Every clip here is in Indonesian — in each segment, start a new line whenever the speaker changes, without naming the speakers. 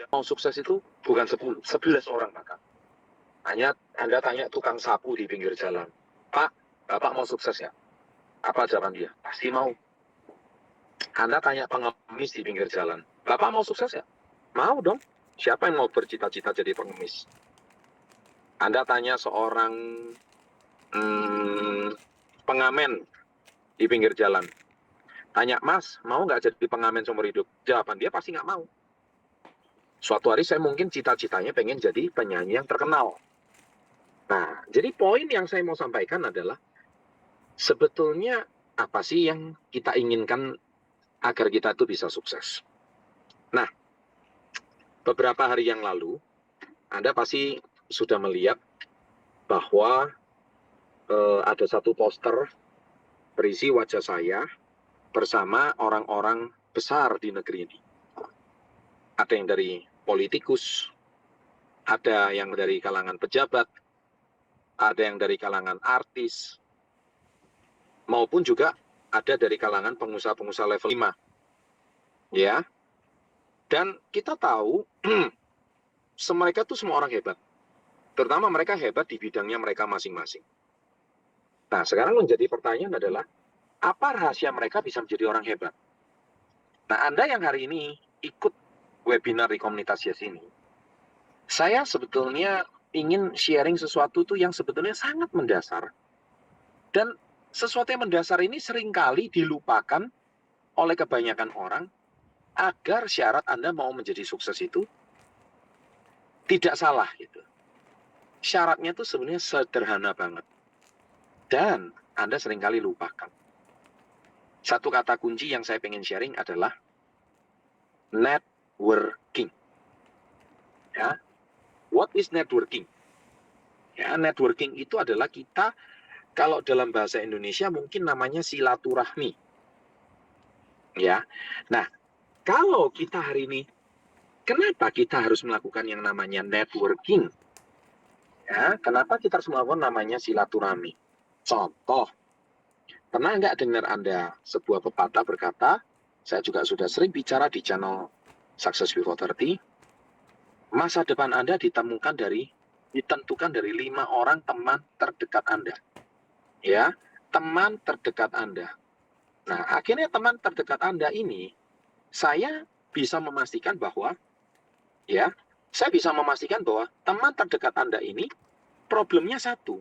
Mau sukses itu bukan 10, 11 orang bahkan. Hanya Anda tanya tukang sapu di pinggir jalan, Pak, Bapak mau sukses ya? Apa jawaban dia? Pasti mau. Anda tanya pengemis di pinggir jalan, Bapak mau sukses ya? Mau dong. Siapa yang mau bercita-cita jadi pengemis? Anda tanya seorang pengamen di pinggir jalan, tanya, Mas, mau nggak jadi pengamen seumur hidup? Jawaban dia pasti nggak mau. Suatu hari saya mungkin cita-citanya pengen jadi penyanyi yang terkenal. Nah, jadi poin yang saya mau sampaikan adalah, sebetulnya apa sih yang kita inginkan agar kita itu bisa sukses? Nah, beberapa hari yang lalu, Anda pasti sudah melihat bahwa ada satu poster berisi wajah saya bersama orang-orang besar di negeri ini. Ada yang dari politikus, ada yang dari kalangan pejabat, ada yang dari kalangan artis, maupun juga ada dari kalangan pengusaha-pengusaha level 5. Ya. Dan kita tahu mereka tuh semua orang hebat. Terutama mereka hebat di bidangnya mereka masing-masing. Nah, sekarang menjadi pertanyaan adalah, apa rahasia mereka bisa menjadi orang hebat? Nah, Anda yang hari ini ikut webinar di komunitas Yes ini, saya sebetulnya ingin sharing sesuatu tuh yang sebetulnya sangat mendasar. Dan sesuatu yang mendasar ini seringkali dilupakan oleh kebanyakan orang agar syarat Anda mau menjadi sukses itu tidak salah gitu. Syaratnya tuh sebenarnya sederhana banget. Dan Anda seringkali lupakan. Satu kata kunci yang saya pengen sharing adalah networking. Ya. What is networking? Ya, networking itu adalah kita, kalau dalam bahasa Indonesia mungkin namanya silaturahmi. Ya. Nah, kalau kita hari ini, kenapa kita harus melakukan yang namanya networking? Ya, kenapa kita harus melakukan namanya silaturahmi? Contoh, pernah nggak dengar Anda sebuah pepatah berkata, saya juga sudah sering bicara di channel Success Before 30, masa depan Anda ditentukan dari 5 orang teman terdekat Anda. Ya, teman terdekat Anda. Nah, akhirnya teman terdekat Anda ini, saya bisa memastikan bahwa, teman terdekat Anda ini problemnya satu,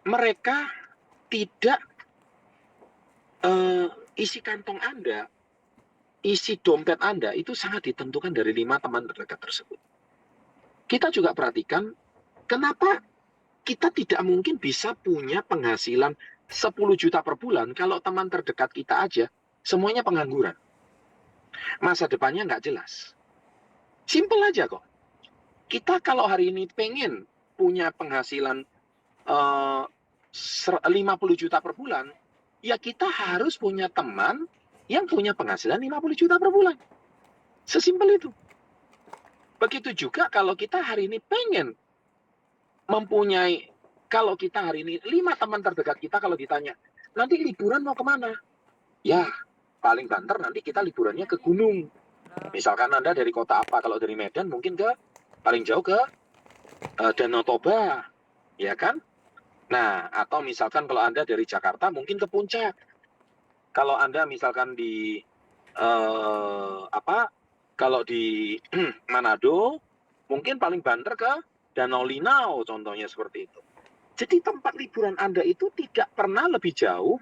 mereka tidak isi kantong Anda, isi dompet Anda itu sangat ditentukan dari 5 teman terdekat tersebut. Kita juga perhatikan, kenapa kita tidak mungkin bisa punya penghasilan 10 juta per bulan kalau teman terdekat kita aja semuanya pengangguran. Masa depannya nggak jelas. Simpel aja kok. Kita kalau hari ini pengen punya penghasilan 50 juta per bulan, ya kita harus punya teman yang punya penghasilan 50 juta per bulan. Sesimpel itu. Begitu juga kalau kita hari ini pengen mempunyai, kalau kita hari ini 5 teman terdekat kita kalau ditanya, nanti liburan mau kemana? Ya, paling banter nanti kita liburannya ke gunung. Misalkan Anda dari kota apa, kalau dari Medan mungkin paling jauh ke Danau Toba, ya kan? Nah, atau misalkan kalau Anda dari Jakarta mungkin ke Puncak. Kalau Anda misalkan di kalau di Manado, mungkin paling banter ke Danau Linau, contohnya seperti itu. Jadi tempat liburan Anda itu tidak pernah lebih jauh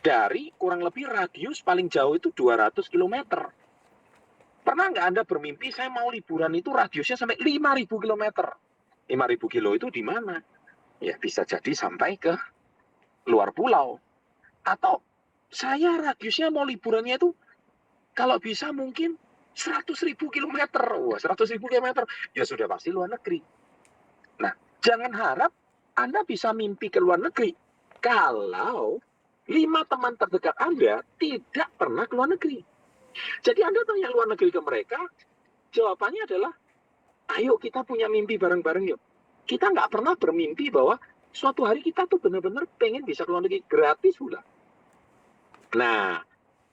dari kurang lebih radius paling jauh itu 200 km. Pernah nggak Anda bermimpi, saya mau liburan itu radiusnya sampai 5.000 km? 5.000 kilo itu di mana? Ya bisa jadi sampai ke luar pulau. Atau saya radiusnya mau liburannya itu kalau bisa mungkin 100.000 kilometer. Wah, 100.000 kilometer. Ya sudah pasti luar negeri. Nah, jangan harap Anda bisa mimpi ke luar negeri kalau 5 teman terdekat Anda tidak pernah ke luar negeri. Jadi Anda tanya luar negeri ke mereka, jawabannya adalah, ayo kita punya mimpi bareng-bareng yuk. Kita nggak pernah bermimpi bahwa suatu hari kita tuh benar-benar pengen bisa ke luar negeri gratis pula. Nah,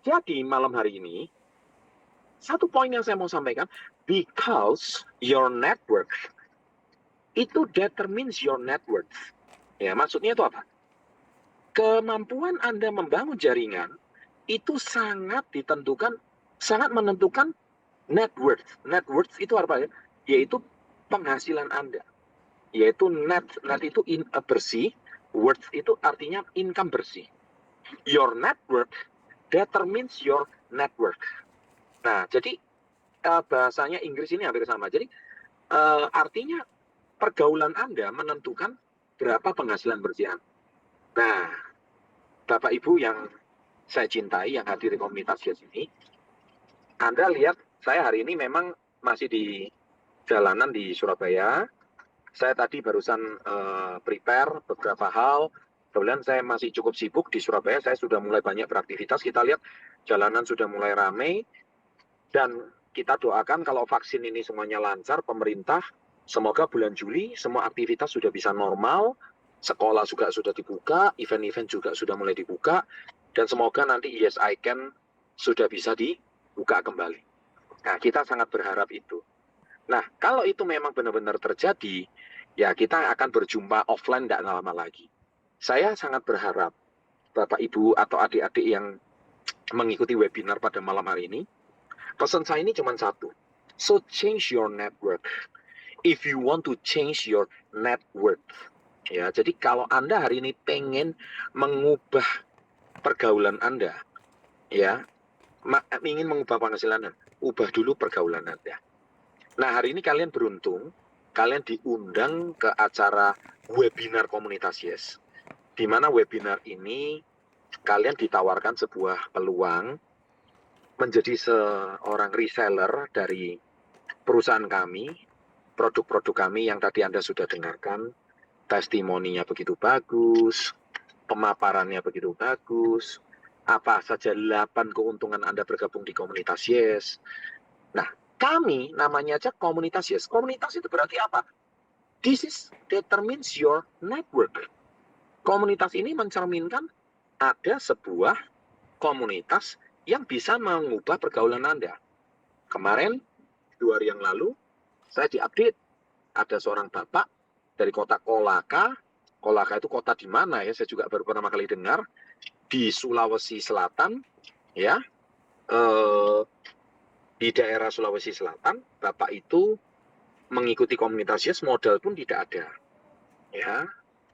jadi malam hari ini, satu poin yang saya mau sampaikan, Because your network itu determines your net worth. Ya, maksudnya itu apa? Kemampuan Anda membangun jaringan itu sangat menentukan net worth. Net worth itu apa ya? Yaitu penghasilan Anda. Yaitu net itu bersih, worth itu artinya income bersih. Your net worth determines your net worth. Nah, jadi bahasanya Inggris ini hampir sama. Jadi artinya pergaulan Anda menentukan berapa penghasilan bersih Anda. Nah, Bapak Ibu yang saya cintai, yang hadir di komunitas Yes ini, Anda lihat saya hari ini memang masih di jalanan di Surabaya. Saya tadi barusan prepare beberapa hal. Kemudian saya masih cukup sibuk di Surabaya. Saya sudah mulai banyak beraktivitas. Kita lihat jalanan sudah mulai ramai. Dan kita doakan kalau vaksin ini semuanya lancar, pemerintah semoga bulan Juli semua aktivitas sudah bisa normal. Sekolah juga sudah dibuka, event-event juga sudah mulai dibuka. Dan semoga nanti Yes I Can sudah bisa dibuka kembali. Nah, kita sangat berharap itu. Nah, kalau itu memang benar-benar terjadi, ya kita akan berjumpa offline tidak lama lagi. Saya sangat berharap Bapak Ibu atau adik-adik yang mengikuti webinar pada malam hari ini, pesan saya ini cuma satu. So change your network. If you want to change your net worth. Ya, jadi kalau Anda hari ini pengen mengubah pergaulan Anda, ya, ingin mengubah penghasilan Anda, ubah dulu pergaulan Anda. Nah, hari ini kalian beruntung, kalian diundang ke acara webinar komunitas Yes. Di mana webinar ini kalian ditawarkan sebuah peluang menjadi seorang reseller dari perusahaan kami, produk-produk kami yang tadi Anda sudah dengarkan, testimoninya begitu bagus, pemaparannya begitu bagus, apa saja 8 keuntungan Anda bergabung di komunitas Yes. Nah, kami namanya aja komunitas Yes. Komunitas itu berarti apa? This is determines your network. Komunitas ini mencerminkan ada sebuah komunitas yang bisa mengubah pergaulan Anda. Kemarin, 2 hari yang lalu, saya diupdate. Ada seorang bapak dari kota Kolaka. Kolaka itu kota di mana ya? Saya juga baru pertama kali dengar. Di Sulawesi Selatan, ya. Di daerah Sulawesi Selatan, bapak itu mengikuti komunitas Yes, modal pun tidak ada. Ya,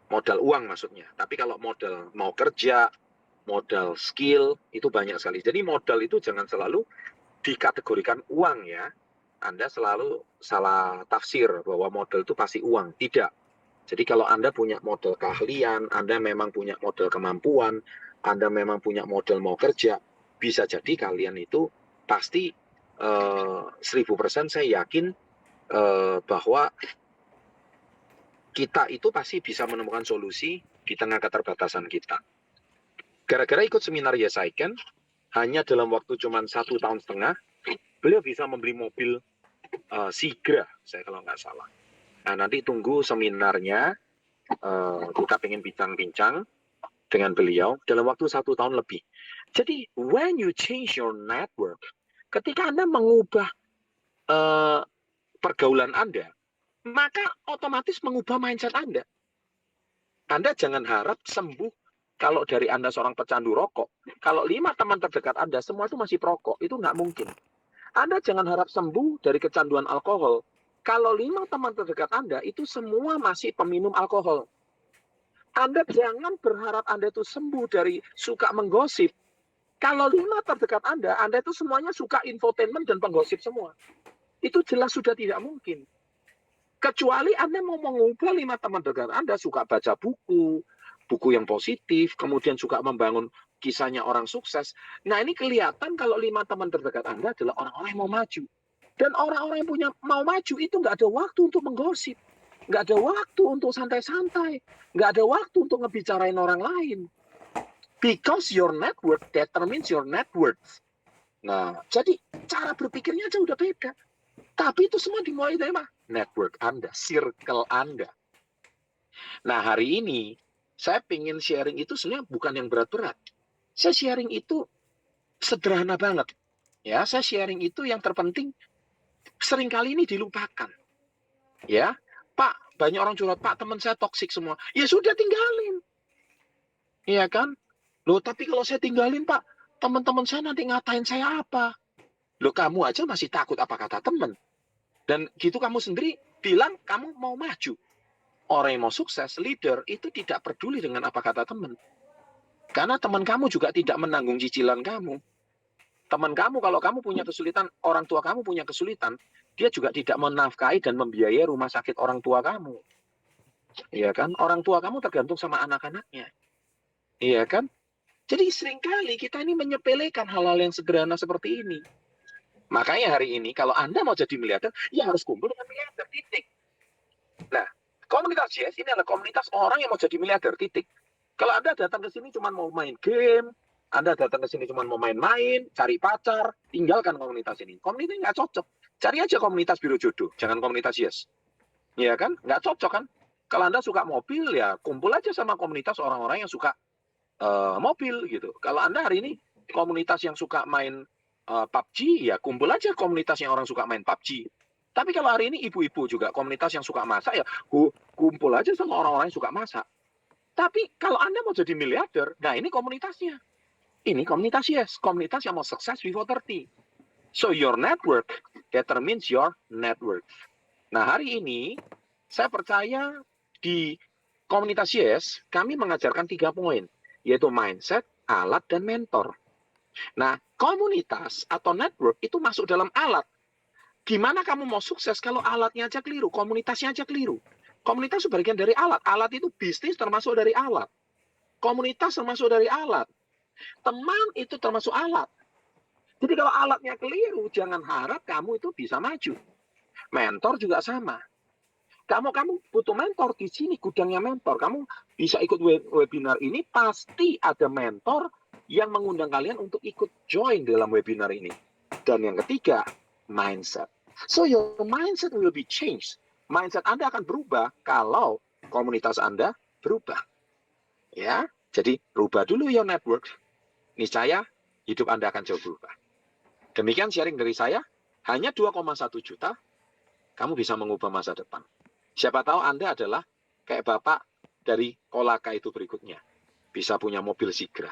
modal uang maksudnya. Tapi kalau modal mau kerja, modal skill, itu banyak sekali. Jadi modal itu jangan selalu dikategorikan uang ya. Anda selalu salah tafsir bahwa modal itu pasti uang. Tidak. Jadi kalau Anda punya modal keahlian, Anda memang punya modal kemampuan, Anda memang punya modal mau kerja, bisa jadi kalian itu pasti 1000% saya yakin bahwa kita itu pasti bisa menemukan solusi di tengah keterbatasan kita. Gara-gara ikut seminar Yes I Can, hanya dalam waktu cuma 1,5 tahun, beliau bisa membeli mobil Sigra, saya kalau nggak salah. Nah, nanti tunggu seminarnya, kita pengen bincang-bincang dengan beliau dalam waktu 1 tahun lebih. Jadi, when you change your network, ketika Anda mengubah pergaulan Anda, maka otomatis mengubah mindset Anda. Anda jangan harap sembuh kalau dari Anda seorang pecandu rokok. Kalau 5 teman terdekat Anda semua itu masih perokok, itu nggak mungkin. Anda jangan harap sembuh dari kecanduan alkohol. Kalau 5 teman terdekat Anda itu semua masih peminum alkohol. Anda jangan berharap Anda itu sembuh dari suka menggosip. Kalau 5 terdekat Anda itu semuanya suka infotainment dan penggosip semua. Itu jelas sudah tidak mungkin. Kecuali Anda mau mengubah 5 teman terdekat Anda suka baca buku yang positif, kemudian suka membangun kisahnya orang sukses. Nah, ini kelihatan kalau 5 teman terdekat Anda adalah orang-orang yang mau maju. Dan orang-orang yang mau maju itu nggak ada waktu untuk menggosip. Nggak ada waktu untuk santai-santai. Nggak ada waktu untuk ngebicarain orang lain. Because your network determines your net worth. Nah, jadi cara berpikirnya aja udah beda. Tapi itu semua dimulai dari mana? Network Anda, circle Anda. Nah, hari ini saya pengen sharing itu sebenarnya bukan yang berat-berat. Saya sharing itu sederhana banget. Ya, saya sharing itu yang terpenting Seringkali ini dilupakan. Ya, Pak, banyak orang curhat, Pak, teman saya toksik semua. Ya sudah, tinggalin. Iya kan? Loh, tapi kalau saya tinggalin, Pak, teman-teman saya nanti ngatain saya apa? Loh, kamu aja masih takut apa kata teman. Dan gitu kamu sendiri bilang kamu mau maju. Orang yang mau sukses, leader, itu tidak peduli dengan apa kata teman. Karena teman kamu juga tidak menanggung cicilan kamu. Teman kamu, kalau kamu punya kesulitan, orang tua kamu punya kesulitan, dia juga tidak menafkahi dan membiayai rumah sakit orang tua kamu. Iya kan? Orang tua kamu tergantung sama anak-anaknya. Iya kan? Jadi seringkali kita ini menyepelekan hal-hal yang sederhana seperti ini. Makanya hari ini kalau Anda mau jadi miliarder, ya harus kumpul dengan miliarder, titik. Nah, komunitas Yes ini adalah komunitas orang yang mau jadi miliarder, titik. Kalau Anda datang ke sini cuma mau main game, Anda datang ke sini cuma mau main-main, cari pacar, tinggalkan komunitas ini. Komunitas ini nggak cocok. Cari aja komunitas biro jodoh, jangan komunitas Yes. Iya kan? Nggak cocok kan? Kalau Anda suka mobil, ya kumpul aja sama komunitas orang-orang yang suka mobil gitu. Kalau Anda hari ini komunitas yang suka main PUBG, ya kumpul aja komunitas yang orang suka main PUBG. Tapi kalau hari ini ibu-ibu juga komunitas yang suka masak, ya kumpul aja sama orang-orang yang suka masak. Tapi kalau Anda mau jadi miliarder, nah ini komunitasnya. Ini komunitas Yes, komunitas yang mau sukses before 30. So your network determines your net worth. Nah hari ini saya percaya di komunitas Yes, kami mengajarkan 3 poin, yaitu mindset, alat, dan mentor. Nah, komunitas atau network itu masuk dalam alat. Gimana kamu mau sukses kalau alatnya aja keliru, komunitasnya aja keliru? Komunitas itu bagian dari alat. Alat itu bisnis termasuk dari alat. Komunitas termasuk dari alat. Teman itu termasuk alat. Jadi kalau alatnya keliru, jangan harap kamu itu bisa maju. Mentor juga sama. Kamu butuh mentor di sini, gudangnya mentor. Kamu bisa ikut webinar ini, pasti ada mentor yang mengundang kalian untuk ikut join dalam webinar ini. Dan yang ketiga, mindset. So your mindset will be changed. Mindset Anda akan berubah kalau komunitas Anda berubah. Ya, jadi rubah dulu your network. Niscaya hidup Anda akan jauh berubah. Demikian sharing dari saya. Hanya 2,1 juta, kamu bisa mengubah masa depan. Siapa tahu Anda adalah kayak bapak dari Kolaka itu berikutnya. Bisa punya mobil Sigra.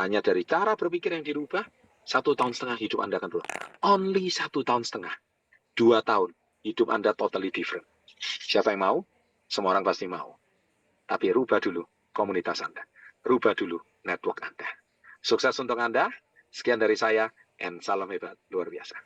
Hanya dari cara berpikir yang dirubah, 1,5 tahun hidup Anda akan berubah. Only 1,5 tahun. 2 tahun, hidup Anda totally different. Siapa yang mau? Semua orang pasti mau. Tapi rubah dulu komunitas Anda. Rubah dulu network Anda. Sukses untuk Anda. Sekian dari saya, and salam hebat luar biasa.